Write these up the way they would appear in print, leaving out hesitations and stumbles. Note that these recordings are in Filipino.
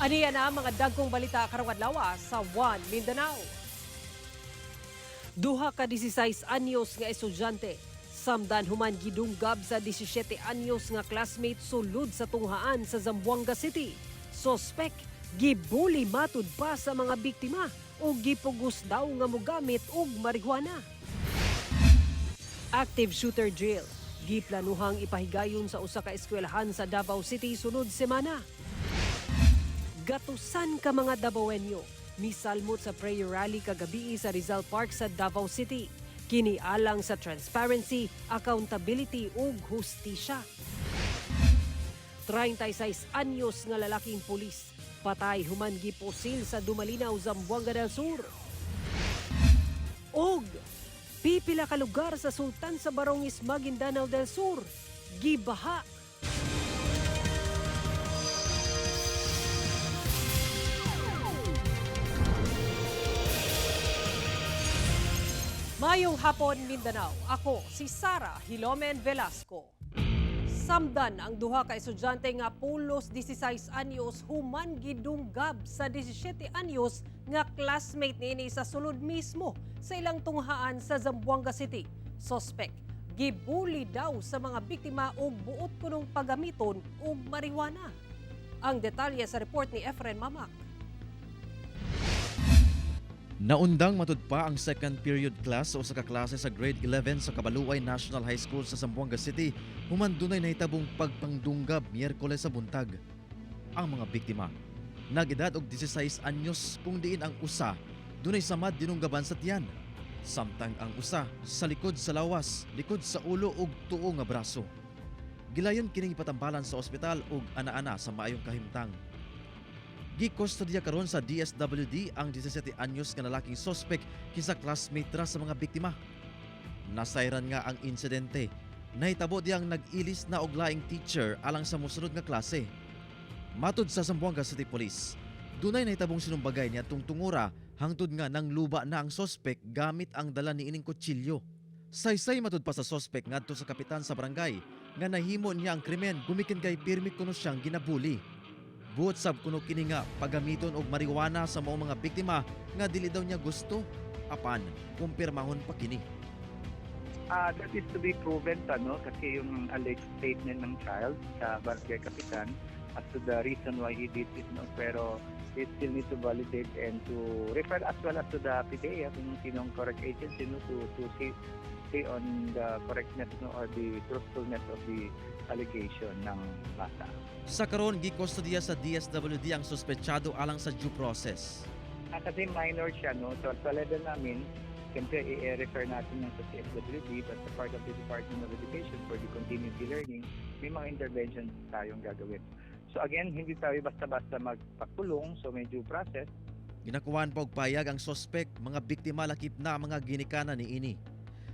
Aniya na mga dagkong balita karong adlaw sa One Mindanao. Duha ka 16 anyos nga estudyante samdan human gidunggab sa 17 anyos nga classmate sulod sa tunghaan sa Zamboanga City. Sospek gibuli matud pa sa mga biktima o gipugos daw nga mogamit og marijuana. Active shooter drill giplanuhang ipahigayon sa usa ka eskwelahan sa Davao City sunod semana. Gatusan ka mga Davaoenyo, misalmot sa prayer rally kagabi sa Rizal Park sa Davao City. Kinialang sa transparency, accountability ug hustisya. 36 anyos nga lalaking pulis, patay human gipusil sa Dumalinaw, Zamboanga del Sur. Og pipila ka lugar sa Sultan sa Barongis, Maguindanao del Sur, gibaha. Mayong hapon, Mindanao. Ako si Sara Hilomen Velasco. Samdan ang duha ka estudyante nga pulos 16 anyos human gidunggab sa 17 anyos nga classmate niini sa sulod mismo sa ilang tunghaan sa Zamboanga City. Sospek gibuli daw sa mga biktima og buot kunong paggamiton og marijuana. Ang detalye sa report ni Efren Mamak. Naundang matud pa ang second period class o sa kaklase sa grade 11 sa Kabaluay National High School sa Zamboanga City human dunay nahitabong pagpangdunggab Miyerkules sa buntag. Ang mga biktima nag-edad og 16 anyos kung diin ang usa dunay samad dinunggaban sa tiyan, samtang ang usa sa likod sa lawas, likod sa ulo ug tuo nga braso. Gilayon kining ipatambalan sa ospital ug ana-ana sa maayong kahimtang. Gikustodiya karon sa DSWD ang 17 anyos nga lalaking sospek kisa classmate ra sa mga biktima. Nasayran nga ang insidente. Nahitabo diyang nag-ilis na og laing teacher alang sa mosunod nga klase. Matud sa Zamboanga City Police, dunay nahitabong sinumbagay niya tungtungura hangtod nga nang luba na ang sospek gamit ang dala ni ining kutsilyo. Saysay matud pa sa sospek ngadto sa kapitan sa barangay nga nahimo niya ang krimen gumikin kay pirmi kuno siyang ginabuli. Buot sab kuno kini nga pagamiton og marijuana sa maong mga biktima nga dili daw niya gusto, apan kumpirmahon pa kini. That is to be proven kasi yung alleged statement ng child sa barangay kapitan as to the reason why he did it, pero it still need to validate and to refer as well as to the PDEA kung sinong correct agency to say on the correctness or the truthfulness of the allegation ng bata. Sa karon gikustodiya sa DSWD ang suspetsado alang sa due process. Kasi minor siya, so sa level namin, siyempre i-refer natin yung sa CSWD, but sa part of the Department of Education for the continuity learning, may mga intervention tayong gagawin. So again, hindi tayo basta-basta magpakulong, so may due process. Ginakuhaan pa og payag ang sospek, mga biktima lakip na mga ginikana ni ini.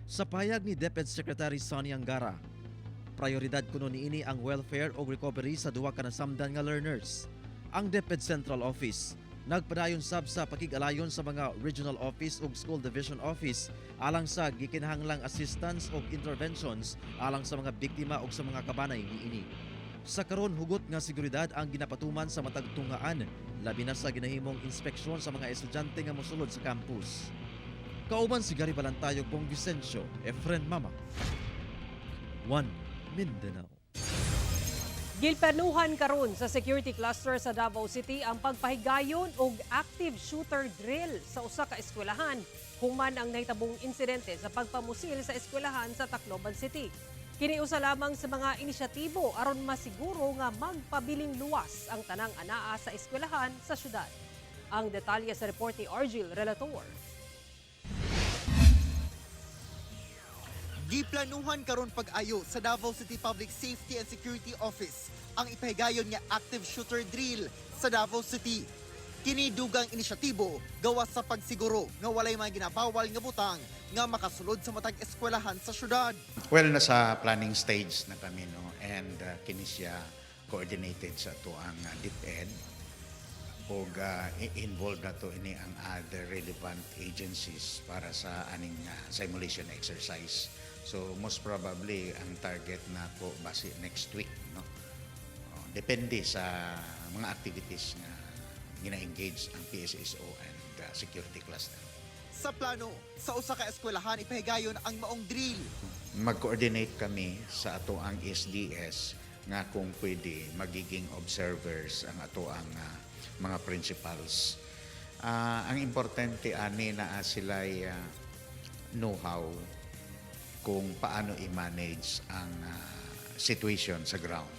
Sa payag ni DepEd Secretary Sonny Angara, prioridad kuno niini ang welfare o recovery sa duwa ka nasamdan nga learners. Ang DepEd Central Office nagpadayon sab sa pakig-alayon sa mga regional office ug school division office alang sa gikinahanglang assistance ug interventions alang sa mga biktima ug sa mga kabanay niini. Sa karon hugot nga seguridad ang ginapatuman sa matag tunghaan, labi na sa ginahimong inspeksyon sa mga estudyante nga mosulod sa campus. Kauban si Gary Balantayo Pong Vicencio, Efren Mama. One Mindanao. Gilpanuhan karon sa security cluster sa Davao City ang pagpahigayon og active shooter drill sa usa ka eskwelahan human ang nahitabong insidente sa pagpamusil sa eskwelahan sa Tacloban City. Kini usa lamang sa mga inisyatibo aron masiguro nga magpabiling luwas ang tanang anaa sa eskwelahan sa syudad. Ang detalye sa report ni Argil Relator. Giplanuhan karon pag-ayo sa Davao City Public Safety and Security Office ang ipahigayon nga active shooter drill sa Davao City. Kini dugang inisyatibo gawas sa pagsiguro nga walay mga ginabawal nga butang nga makasulod sa matag eskwelahan sa syudad. Well, nasa planning stage na kami, and kini siya coordinated sa tuang DepEd o involved na to ini ang other relevant agencies para sa aning simulation exercise. So most probably ang target na po base next week, Depende sa mga activities nga gina-engage ang PSSO and security cluster. Sa plano, sa usa ka eskwelahan ipahigayon ang maong drill. Mag-coordinate kami sa ato ang SDS nga kung pwede magiging observers ang ato ang mga principals. Ang importante ani na sila'y know-how kung paano i-manage ang situation sa ground.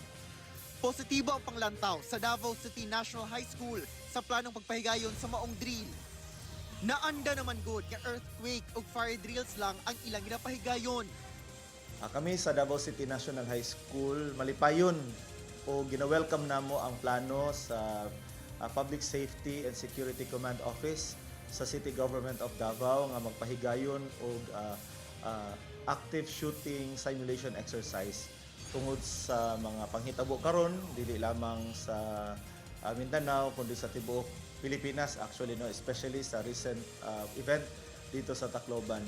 Positibo ang panglantaw sa Davao City National High School sa planong pagpahigayon sa maong drill. Naanda naman good nga earthquake o fire drills lang ang ilang ginapahigayon. Kami sa Davao City National High School malipayon o gina-welcome namo ang plano sa Public Safety and Security Command Office sa City Government of Davao nga magpahigayon og active shooting simulation exercise tungod sa mga panghitabo karon dili lamang sa Mindanao kundi sa tibuok Pilipinas, actually, no, especially sa recent event dito sa Tacloban.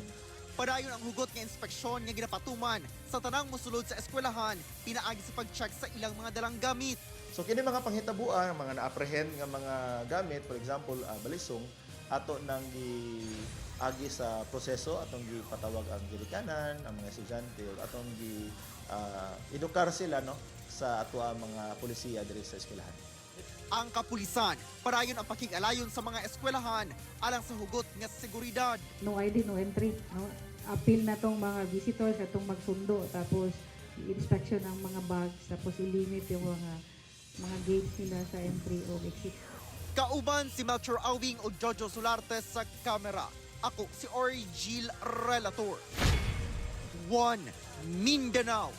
Padayon ang hugot nga inspeksyon nga ginapatuman sa tanang mosulod sa eskwelahan pinaagi sa pag-check sa ilang mga dalang gamit. So kini mga panghitabuan, mga na-apprehend nga mga gamit, for example, balisong, ato nang giagi sa proseso, atong gipatawag ang gilikanan, ang mga estudyante, atong edukar sila no sa ato mga pulisiya diri sa eskwelahan. Ang kapulisan, padayon ang pakig-alayon sa mga eskwelahan alang sa hugot nga seguridad. No ID, no entry. No? Appeal na tong mga visitors atong magsundo. Tapos, i-inspection ang mga bags. Tapos, i-limit yung mga gates nila sa entry o exit. Kauban si Melchor Awing o Jojo Solarte sa kamera. Ako si Ori Gil Relator. 1 Mindanao.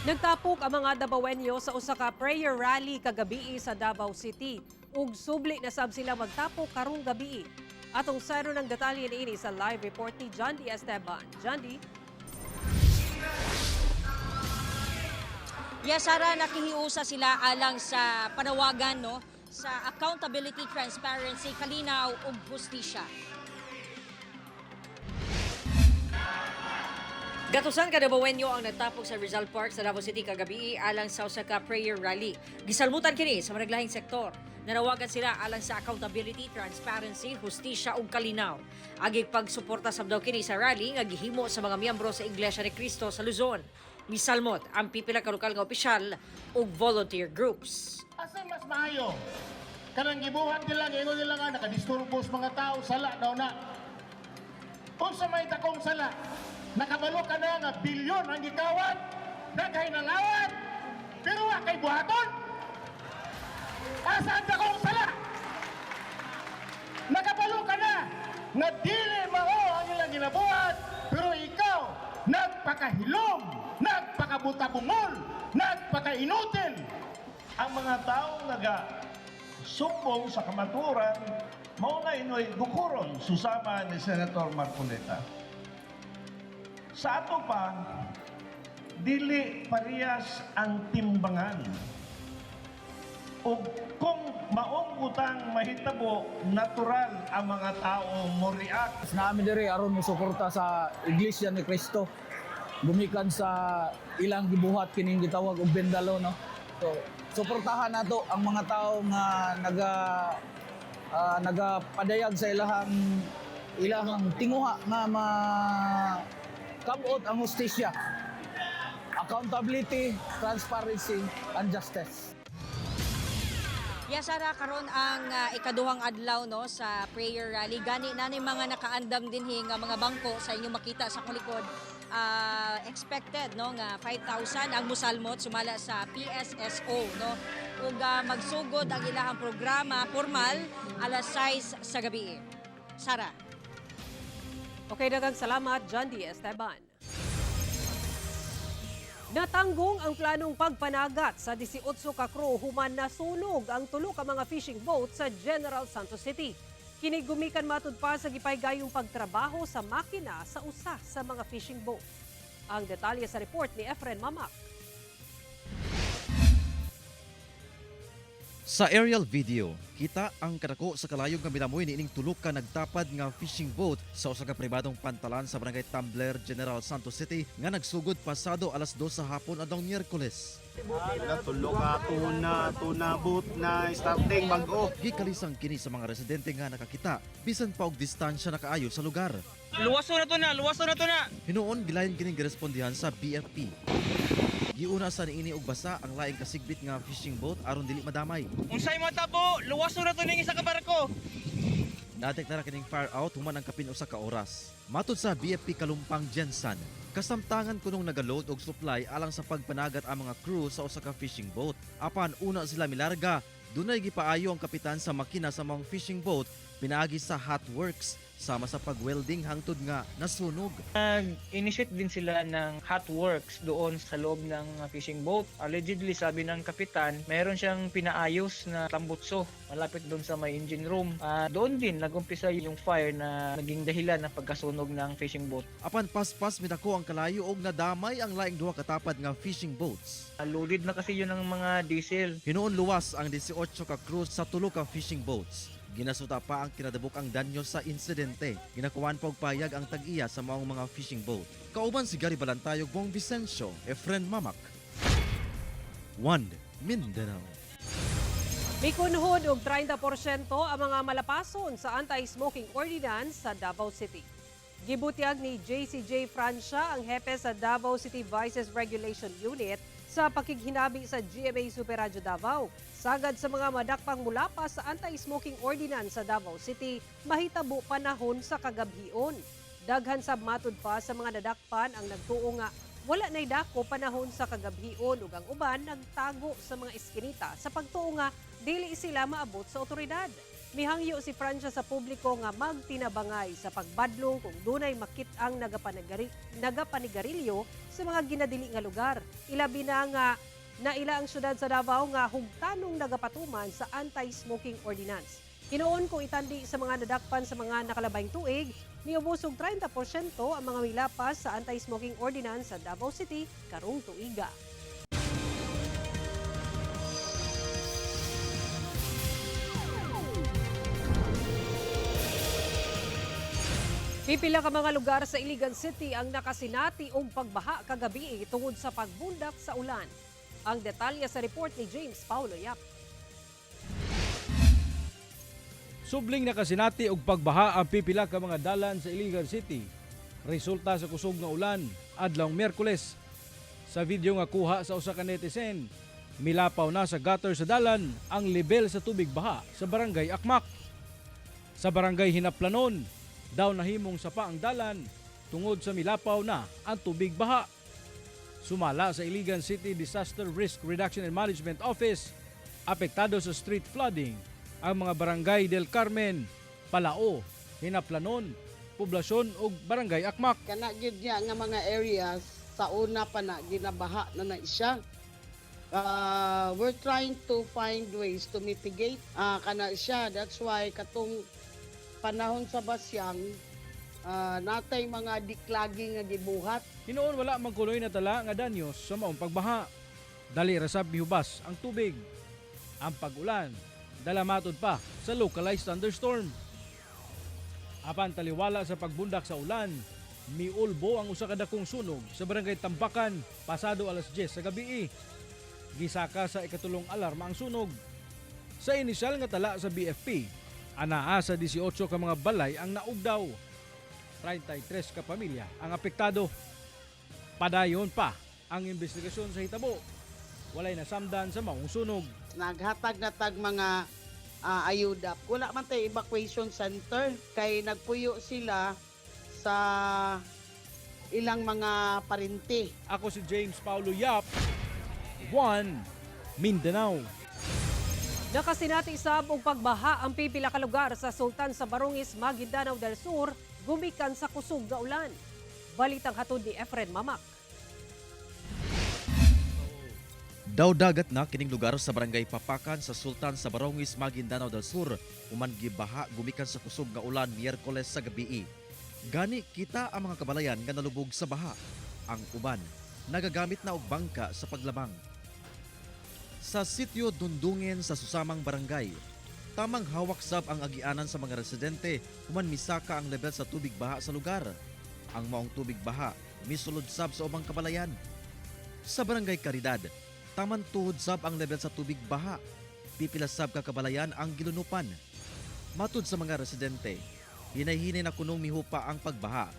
Nagtapok ang mga Davaoenyo sa usa ka prayer rally kagabi sa Davao City. Ug subli na sab sila magtapok karong gabi. Atong sayro ng detalye niini sa live report ni John D. Esteban. John D. Yes, Sara, nakihiusa sila alang sa panawagan no sa accountability, transparency, kalinaw ug hustisya. Gatusan ka Davaoenyo ang nagtapok sa Rizal Park sa Davao City kagabi alang sa usa ka prayer rally. Gisalmutan kini sa managlahing sektor. Nanawagan sila alang sa accountability, transparency, hustisya ug kalinaw. Agig pagsuporta sabdaw kini sa rally nga gihimo sa mga miyembro sa Iglesia ni Cristo sa Luzon. Misalmot ang pipila ka lokal nga opisyal ug volunteer groups. Asa mas maayo? Kanang gibuhat nila, ingon nila nga nakadisturbos mga tao sala daw na. Unsa may takong sala? Nakabalo ka na nga bilyon ang gikawat, daghay na lawat, pero wa kay buhaton. Asa ang takong sala? Nakabalo ka na nga dili mao ang ilang ginabuhat, pero ikaw nagpakahilom, nagpakabutabungol, nagpakainutil. Ang mga taong sumbong sa kamaturan, mao na inoy gukuron susama ni Senator Marcoleta. Sa ato pa, dili parehas ang timbangan. O kung maong butang mahitabo, natural ang mga tao mo react. Namin diri aron musuporta sa Iglesia ni Cristo. Gumikan sa ilang gibuhat kining gitawag og bendalo no. So suportahan nato ang mga tao nga nagapadayag sa ilahang tinguha nga kabot ang hustisya, accountability, transparency, and justice. Yes, Sara, karon ang ikaduhang adlaw no sa prayer rally. Gani na ni mga nakaandam dinhi nga mga bangko sa inyo makita sa kulikod. Expected no nga 5,000 ang musalmot sumala sa PSSO no. Ug magsugod ang ilahang programa formal alas 6 sa gabi. Sara. Okay, daghang salamat, John D. Esteban. Natanggong ang planong pagpanagat sa 18 ka crew human nasunog ang tulo ka mga fishing boat sa General Santos City. Kini gumikan matud pa sa gipaygayong pagtrabaho sa makina sa usa sa mga fishing boat. Ang detalye sa report ni Efren Mamak. Sa aerial video, kita ang kadako sa kalayog nga minamoy niining tulok ka nagtapad nga fishing boat sa usa ka pribadong pantalan sa Barangay Tumbler, General Santos City nga nagsugod pasado alas 2 sa hapon adtong Miyerkules. Tulo ka tuna boot na starting bago. Gikalisang kini sa mga residente nga nakakita bisan pa og distansya nakaayo sa lugar. Luwaso na to na. Hinuon gilayon kining girespondihan sa BFP. Giuna sa niini og basa ang laing kasigbit nga fishing boat aron dili madamay. Unsay mo tabo, luwaso na to ning isa ka barko. Nadeklara kining fire out human ang kapin usa ka oras. Matud sa BFP Kalumpang Jensen, kasamtangan kunong nagaload og supply alang sa pagpanagat ang mga crew sa usa ka fishing boat. Apan una sila milarga, dunay gipaayo ang kapitan sa makina sa mga fishing boat pinaagi sa hot works sama sa pag-welding hangtod nga nasunog. Nag-initiate din sila ng hot works doon sa loob ng fishing boat. Allegedly, sabi ng kapitan, mayroon siyang pinaayos na tambutso malapit doon sa may engine room. Doon din nag-umpisa yung fire na naging dahilan ng pagkasunog ng fishing boat. Apan paspas midako ang kalayo og nadamay ang laing duha katapad nga fishing boats. Loaded na kasi yun ng mga diesel. Hinuon luwas ang 18 ka crew sa tulo ka fishing boats. Ginasuta pa ang kinadabukang danyo sa insidente. Ginakuan pa og payag ang tag-iya sa maong mga fishing boat. Kauban si Gary Balantayog, Bong Vicencio, Efren Mamak. 1 Mindanao. Mikunhod og 30% ang mga malapason sa anti-smoking ordinance sa Davao City. Gibutiag ni JCJ Francia, ang hepe sa Davao City Vices Regulation Unit, sa pakighinabi sa GMA Super Radio Davao. Sagad sa mga madakpang mulapas sa anti-smoking ordinance sa Davao City, mahitabo panahon sa kagabhion. Daghan sab matud pa sa mga nadakpan ang nagtuo nga wala nay dako panahon sa kagabhion ug ang uban nagtago sa mga eskinita sa pagtuo nga dili sila maabot sa otoridad. Mihangyo si Francia sa publiko nga magtinabangay sa pagbadlong kung dunay makit-ang nagapanigarilyo sa mga ginadili nga lugar. Ilabi na nga naila ang syudad sa Davao nga hugtanong nagapatuman sa anti-smoking ordinance. Hinuon kung itandi sa mga nadakpan sa mga nakalabayng tuig, niubusog 30% ang mga milapas sa anti-smoking ordinance sa Davao City karong tuiga. Pipila ka mga lugar sa Iligan City ang nakasinati og pagbaha kagabi tungod sa pagbundak sa ulan. Ang detalye sa report ni James Paulo Yap. Subling nakasinati og pagbaha ang pipila ka mga dalan sa Iligan City. Resulta sa kusog nga ulan adlawng Miyerkules. Sa video nga kuha sa usa ka netizen, milapaw na sa gutter sa dalan ang lebel sa tubig baha sa barangay Akmak. Sa barangay Hinaplanon, daw nahimong sapa ang dalan tungod sa milapaw na ang tubig baha. Sumala sa Iligan City Disaster Risk Reduction and Management Office, apektado sa street flooding ang mga barangay Del Carmen, Palao, Hinaplanon, Poblasyon ug barangay Akmak. Kana gyud niya nga mga areas sa una pa na ginabaha na siya. We're trying to find ways to mitigate kana siya. That's why katong panahon sa basyang natay mga diklagi nga gibuhat. Hinoon wala man kunoy na tala nga danyos sa maong pagbaha. Dali ra sab mihubas ang tubig. Ang pag-ulan dala matod pa sa localized thunderstorm. Apan taliwala sa pagbundak sa ulan, miulbo ang usa ka dakong sunog sa barangay Tambakan pasado alas 10 sa gabi. Gisaka sa ikatulong alarma ang sunog. Sa inisyal nga tala sa BFP, anaa sa 18 ka mga balay ang naugdaw. 33 ka pamilya ang apektado. Padayon pa ang investigasyon sa hitabo. Walay nasamdan sa maong sunog. Naghatag na tag mga ayuda. Wala man tay evacuation center kay nagpuyo sila sa ilang mga parinti. Ako si James Paulo Yap, 1 Mindanao. Nakasinati sab og pagbaha ang pipila ka lugar sa Sultan sa Barongis, Maguindanao del Sur, gumikan sa kusog nga ulan. Balitang hatod ni Efren Mamak. Daw dagat na kining lugar sa barangay Papakan sa Sultan sa Barongis, Maguindanao del Sur, human gibaha gumikan sa kusog nga ulan Miyerkules sa gabi. Gani kita ang mga kabalayan nga nalubog sa baha. Ang uban nagagamit na og bangka sa paglabang. Sa sitio Dundungin sa susamang barangay, tamang hawak sab ang agianan sa mga residente human misaka ang level sa tubig baha sa lugar. Ang maong tubig baha misulod sab sa ubang kabalayan. Sa barangay Caridad, Taman tuhod sab ang level sa tubig baha. Pipila sab kakabalayan ang gilunupan. Matud sa mga residente, hinay-hinay na kunong mihupa ang pagbaha.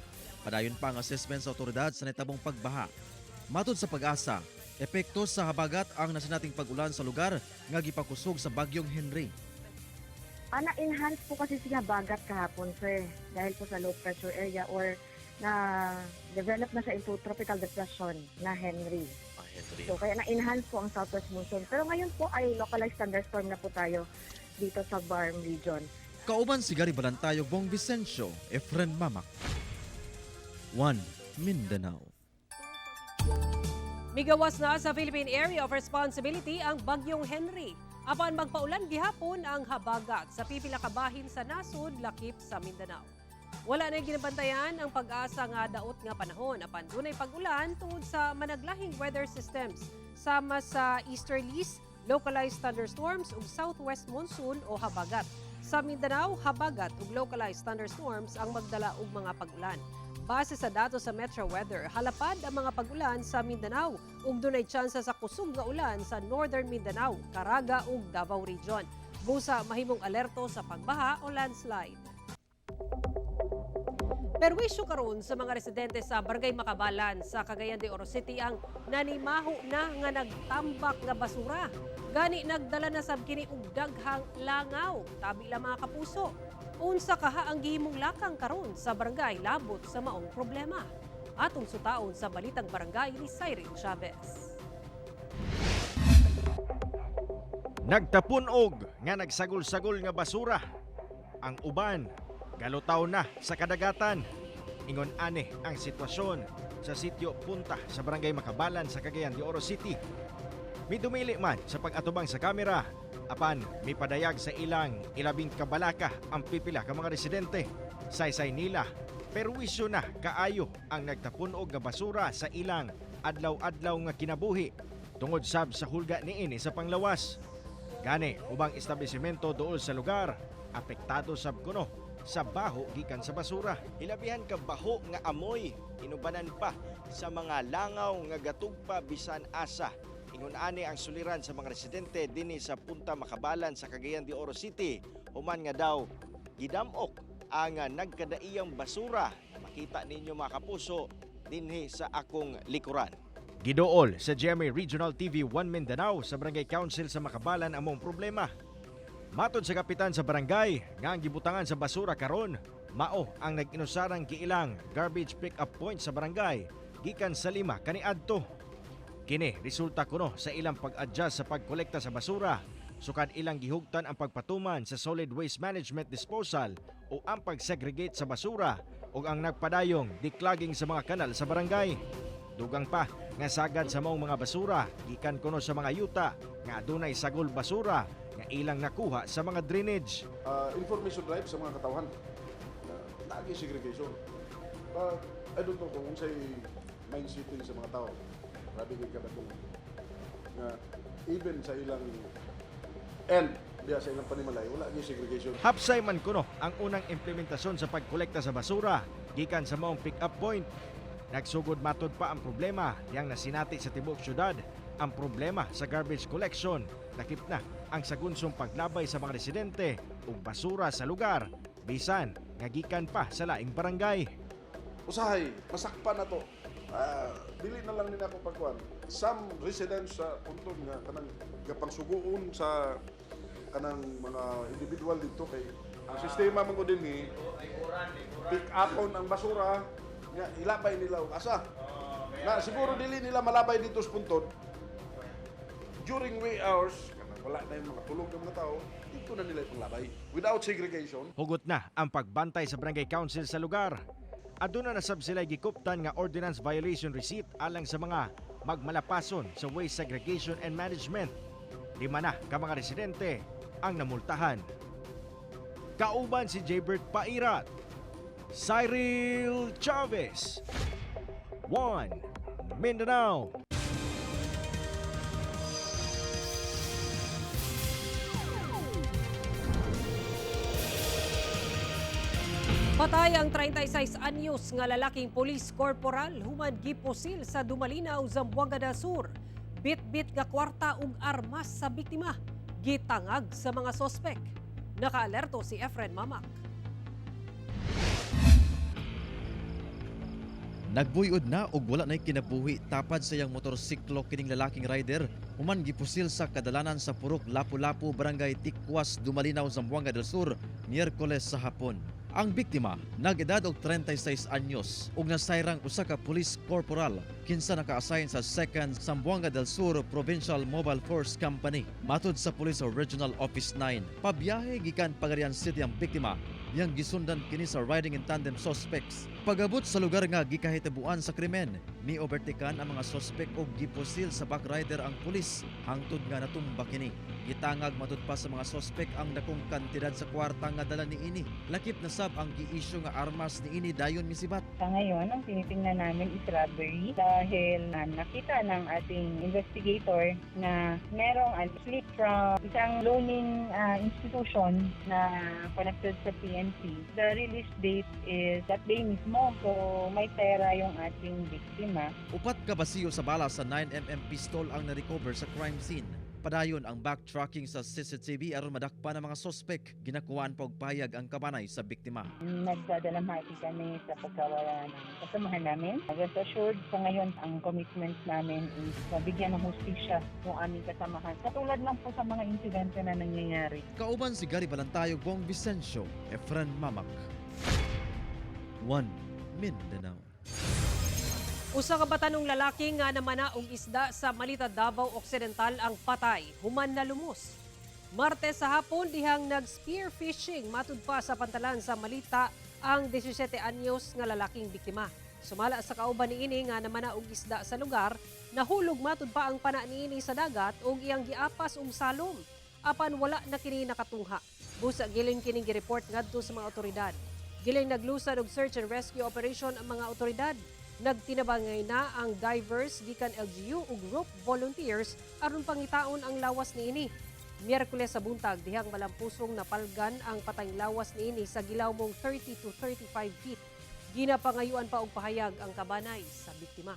Padayon pa ang assessment sa otoridad sa netabong pagbaha. Matud sa Pag-asa, epekto sa habagat ang nasinating pag-ulan sa lugar nga gipakusog sa bagyong Henry. Na-enhance po kasi siya bagat kahapon, sir. Dahil po sa low pressure area or na-develop na siya into tropical depression na Henry. So kaya na-enhance po ang southwest monsoon. Pero ngayon po ay localized thunderstorm na po tayo dito sa Barm region. Kauban si Gary Balantayog, Bong Vicencio, Efren Mamak. 1 Mindanao. Migawas na sa Philippine Area of Responsibility ang bagyong Henry. Apan magpaulan gihapon ang habagat sa pipila ka bahin sa nasod lakip sa Mindanao. Wala na ginabantayan ang Pag-asa nga daot nga panahon apan dunay pag-ulan tungod sa managlahing weather systems sama sa easterlies, localized thunderstorms ug southwest monsoon o habagat. Sa Mindanao, habagat ug localized thunderstorms ang magdala og mga pag-ulan. Base sa datos sa Metro Weather, halapad ang mga pag-ulan sa Mindanao ug dunay tsansa sa kusog nga ulan sa Northern Mindanao, Caraga ug Davao Region. Busa mahimong alerto sa pagbaha o landslide. Perwisyo karon sa mga residente sa Barangay Makabalan sa Cagayan de Oro City ang nanimaho na nga nagtambak nga basura. Gani nagdala na sab kini og daghang langaw, tabi lang mga kapuso. Unsa kaha ang gihimong lakang karon sa barangay labot sa maong problema. Atong sutaon sa Balitang Barangay ni Cyril Chavez. Nagtapunog nga nagsagol-sagol nga basura. Ang uban galutaw na sa kadagatan. Ingon ani ang sitwasyon sa sitio Punta sa Barangay Makabalan sa Cagayan de Oro City. Midumili man sa pag-atubang sa kamera, apan may padayag sa ilang ilabing kabalaka ang pipila ka mga residente. Saysay nila, perwisyo na kaayo ang nagtapunog nga basura sa ilang adlaw-adlaw nga kinabuhi tungod sab sa hulga niini sa panglawas. Gani, ubang establishmento dool sa lugar, apektado sab kuno sa baho gikan sa basura. Ilabihan ka baho nga amoy, inubanan pa sa mga langaw nga gatugpa bisan asa. Ingon ani ang suliran sa mga residente dinhi sa Punta Makabalan sa Cagayan de Oro City. Human nga daw gidamok ang nagkadaiyang basura. Makita ninyo mga kapuso dinhi sa akong likuran. Gidool sa GMA Regional TV 1 Mindanao sa Barangay Council sa Makabalan among problema. Matod sa kapitan sa barangay nga ang gibutangan sa basura karon mao ang nag-inusarang kiilang garbage pick-up point sa barangay gikan sa 5 kaniadto. Kini resulta kuno sa ilang pag-adjust sa pagkolekta sa basura, sukad ilang gihugtan ang pagpatuman sa solid waste management disposal o ang pag-segregate sa basura o ang nagpadayong declogging sa mga kanal sa barangay. Dugang pa nga sagad sa maong mga basura gikan kuno sa mga yuta nga adunay sagol basura nga ilang nakuha sa mga drainage. Information drive sa mga katawhan. Lagi segregation. I don't know kung unsay mindsetting sa mga tao. Grabe ka ba itong even sa ilang end diya sa ilang panimalay, wala niya segregation. Hapsay man kuno ang unang implementasyon sa pagkolekta sa basura gikan sa maong pick-up point. Nagsugod matod pa ang problema diyang nasinati sa tibuok syudad. Ang problema sa garbage collection, nakip na ang sagunsong paglabay sa mga residente ug basura sa lugar bisan nga gikan pa sa laing barangay. Usahay, masakpan na to. Dili na lang nila ako pagkuhan. Some residents sa puntod nga kanang gapang suguon sa kanang mga individual dito kay ang sistema man ko din ni pick upon ang basura nga ilabay nila og asa. Na siguro dili nila malabay dito sa puntod. During wee hours, kanang wala na yung mga tulog ng mga tao, dito na nila ipanglabay without segregation. Hugot na ang pagbantay sa barangay council sa lugar. Aduna na sab sila gikuptan nga ordinance violation receipt alang sa mga magmalapason sa waste segregation and management. 5 na ka mga residente ang namultahan. Kauban si Jaybert Pairat, Cyril Chavez, 1 Mindanao. Patay ang 36 anyos nga lalaking police corporal human giposil sa Dumalinaw, Zamboanga del Sur. bit-bit nga kwarta ug armas sa biktima gitangag sa mga sospek. Nakaalerto si Efren Mamak. Nagbuyod na og wala na'y kinabuhi tapad sa iyang motorsiklo kining lalaking rider human gipusil sa kadalanan sa Purok Lapu-Lapu, Barangay Tikwas, Dumalinaw, Zamboanga del Sur, Miyerkules sa hapon. Ang biktima, nag-edad og 36 anyos ug nasayrang usa ka police corporal kinsa naka-assign sa 2nd Zamboanga del Sur Provincial Mobile Force Company. Matud sa Police Regional Office 9, pabiyahe gikan Pagarian City ang biktima yang gisundan kini sa riding in tandem suspects. Pagabot sa lugar nga gikahitabuan sa krimen, ni overtikan ang mga suspect og gipusil sa backrider ang pulis hangtod nga natumba kini. Gitangag matud pa sa mga suspect ang dakong kantidad sa kwarta nga dala ni ini. Lakip na sab ang gi-issue nga armas ni ini dayon misibat. Sa ngayon, ang tinitingnan namin is robbery dahil nakita ng ating investigator na merong slip from isang loaning institution na connected sa PNP. The release date is that day mismo, so may pera yung ating biktima. Upat ka basiyo sa bala sa 9mm pistol ang na-recover sa crime scene. Padayon ang backtracking sa CCTV aron madakpan ang mga sospek. Ginakuhaan pa og pahayag ang kabanay sa biktima. Nagdadalamhati kami sa pagkawala ng kasamahan namin. Rest assured, sa ngayon, ang commitment namin is mabigyan ng hustisya yung aming kasamahan. Katulad lang po sa mga insidente na nangyayari. Kauban si Gary Balantayog, Bong Vicencio, Efren Mamak. 1 Mindanao. Usa ka batanong lalaki nga namana og isda sa Malita, Davao Occidental ang patay, human na lumos. Martes sa hapon dihang nag-spear fishing matud pa sa pantalan sa Malita ang 17 anyos nga lalaking biktima. Sumala sa kauban niini nga namana og isda sa lugar, nahulog matud pa ang pana niini sa dagat ug iyang giapas og salom. Apan wala na kini nakatungha. Busa giling kining gireport ngadto sa mga otoridad. Giling naglusad og search and rescue operation ang mga otoridad. Nagtinabangay na ang divers gikan LGU ug rope volunteers aron pangitaon ang lawas niini. Miyerkules sa buntag dihang malampusong napalgan ang patayng lawas niini sa gilaw mong 30 to 35 feet. Ginapangayuan pa og pahayag ang kabanay sa biktima.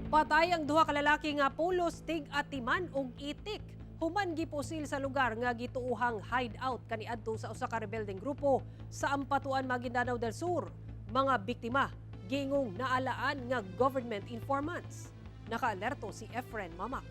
Patay ang duha ka lalaki nga pulos tig-atiman og itik. Human gipusil sa lugar nga gituuhang hideout kaniadto sa usa ka rebeldeng grupo sa Ampatuan, Maguindanao del Sur. Mga biktima, gingong naalaan nga government informants. Nakaalerto si Efren Mamak.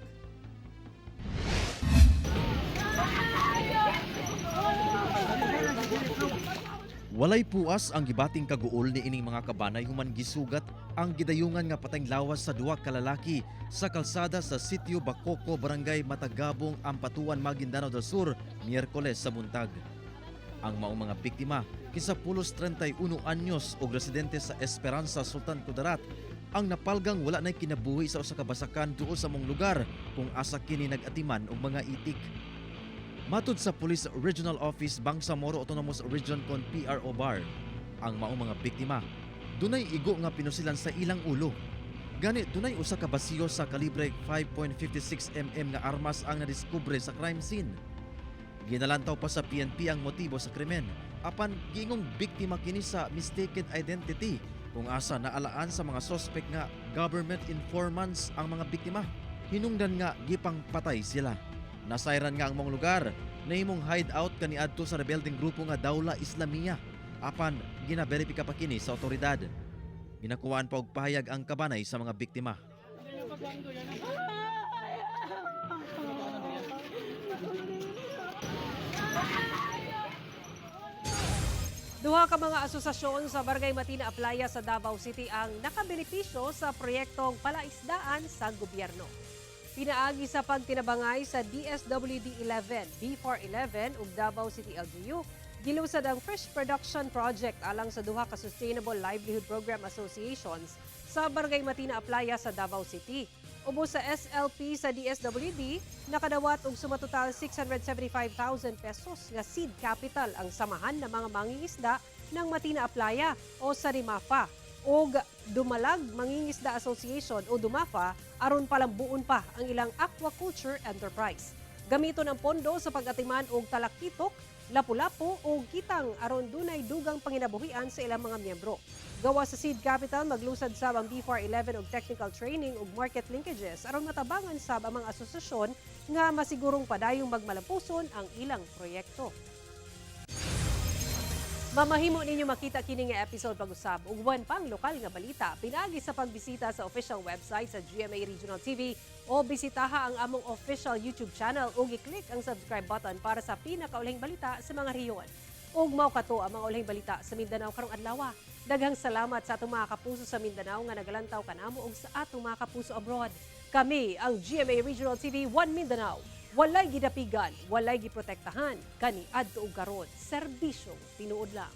Walay puas ang gibating kaguol ni ining mga kabanay human gisugat ang gidayungan nga patayng lawas sa duha ka lalaki sa kalsada sa Sitio Bacoco, Barangay Matagabong, Ampatuan, Maguindanao del Sur, Miyerkules sa buntag. Ang maong mga biktima, kinsa pulos 31 anyos og residente sa Esperanza, Sultan Kudarat, ang napalgang wala na'y kinabuhi sa usa ka basakan duol sa mong lugar kung asa kini nag-atiman og mga itik. Matud sa Police Regional Office, Bangsamoro Autonomous Region kon PRO Bar, ang maong mga biktima, dunay igo nga pinusilan sa ilang ulo. Gani dunay usa ka basiyo sa kalibre 5.56 mm nga armas ang nadiskubre sa crime scene. Ginalantaw pa sa PNP ang motibo sa krimen, apan gingong biktima kini sa mistaken identity kung asa naalaan sa mga suspect nga government informants ang mga biktima. Hinungdan nga gipang patay sila. Nasayran nga ang mong lugar, nahimong hideout kaniadto sa rebelding grupo nga Dawla Islamia, apan ginaberipika pa kini sa otoridad. Ginakuhaan pa og pahayag ang kabanay sa mga biktima. Duha ka mga asosasyon sa Barangay Matina Aplaya sa Davao City ang nakabenepisyo sa proyektong palaisdaan sa gobyerno. Pinaagi sa pagtinabangay sa DSWD 11, B411 ug Davao City LGU, gilusad ang Fish Production Project alang sa duha ka Sustainable Livelihood Program Associations sa Barangay Matina Aplaya sa Davao City. Ubos sa SLP sa DSWD, nakadawat og sumatotal 675,000 pesos nga seed capital ang samahan ng mga mangingisda ng Matina Aplaya o Sarimafa o Dumalag Mangingisda Association o Dumafa aron palambuon pa ang ilang aquaculture enterprise. Gamiton ang pondo sa pag-atiman og talakitok lapu-lapu o kitang aron dunay dugang panginabuhian sa ilang mga miyembro. Gawa sa seed capital, maglusad sab ang BFAR 11 og technical training ug market linkages aron matabangan sab ang mga asosasyon nga masigurong padayong magmalampuson ang ilang proyekto. Mamahimo ninyo makita kini nga episode pag-usab ug uban pang lokal nga balita pinaagi sa pagbisita sa official website sa GMA Regional TV o bisitaha ang among official YouTube channel ug i-click ang subscribe button para sa pinakaulahing balita sa mga rehiyon. Ug mao kato ang mga ulahing balita sa Mindanao karong adlaw. Daghang salamat sa atong mga kapuso sa Mindanao nga nagalantaw kanamo ug sa atong mga kapuso abroad. Kami ang GMA Regional TV 1 Mindanao. Walay gidapigan, walay giprotektahan, kani adto ug karon, serbisyong tinuod lang.